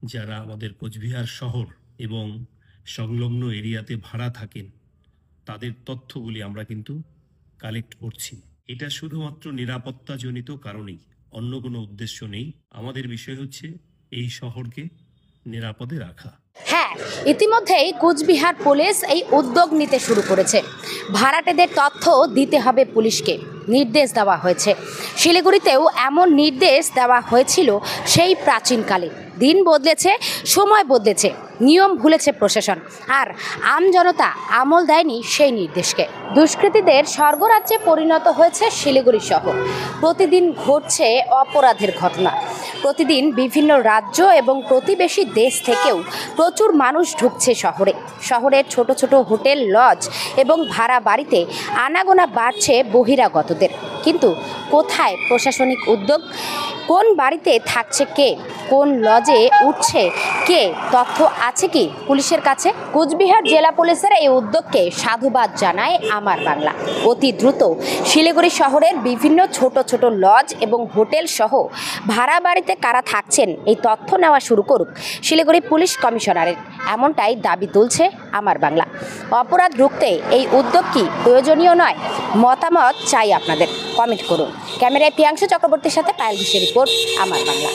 যারা আমাদের কোচবিহার শহর এবং সংলগ্ন এরিয়াতে ভাড়া থাকেন তাদের তথ্যগুলি আমরা কিন্তু কালেক্ট করছি। এটা শুধুমাত্র নিরাপত্তাজনিত কারণেই, অন্য কোনো উদ্দেশ্য নেই। আমাদের বিষয় হচ্ছে এই শহরকে নিরাপদে রাখা। হ্যাঁ, ইতিমধ্যেই কোচবিহার পুলিশ এই উদ্যোগ নিতে শুরু করেছে। ভাড়াটেদের তথ্য দিতে হবে পুলিশকে নির্দেশ দেওয়া হয়েছে। শিলিগুড়িতেও এমন নির্দেশ দেওয়া হয়েছিল সেই প্রাচীনকালে। দিন বদলেছে, সময় বদলেছে, নিয়ম ভুলেছে প্রশাসন, আর আমজনতা আমল দেয়নি সেই নির্দেশকে। দুষ্কৃতীদের স্বর্গরাজ্যে পরিণত হয়েছে শিলিগুড়ি শহর। প্রতিদিন ঘটছে অপরাধের ঘটনা। প্রতিদিন বিভিন্ন রাজ্য এবং প্রতিবেশী দেশ থেকেও প্রচুর মানুষ ঢুকছে শহরে। শহরের ছোট ছোট হোটেল, লজ এবং ভাড়া বাড়িতে আনাগোনা বাড়ছে বহিরাগতদের। কিন্তু কোথায় প্রশাসনিক উদ্যোগ? কোন বাড়িতে থাকছে কে? কোন লজে উঠছে কে? তথ্য আছে কি পুলিশের কাছে? কোচবিহার জেলা পুলিশের এই উদ্যোগকে সাধুবাদ জানায় আমার বাংলা। অতি দ্রুত শিলিগুড়ি শহরের বিভিন্ন ছোট ছোট লজ এবং হোটেল সহ ভাড়া বাড়িতে কারা থাকছেন এই তথ্য নেওয়া শুরু করুক শিলিগুড়ি পুলিশ কমিশনারের, এমনটাই দাবি তুলছে আমার বাংলা। অপরাধ রুখতে এই উদ্যোগ কি প্রয়োজনীয় নয়? মতামত চাই আপনাদের, কমেন্ট করুন। ক্যামেরায় প্রিয়াংশু চক্রবর্তীর সাথে পায়েল ঘোষের রিপোর্ট, আমার বাংলা।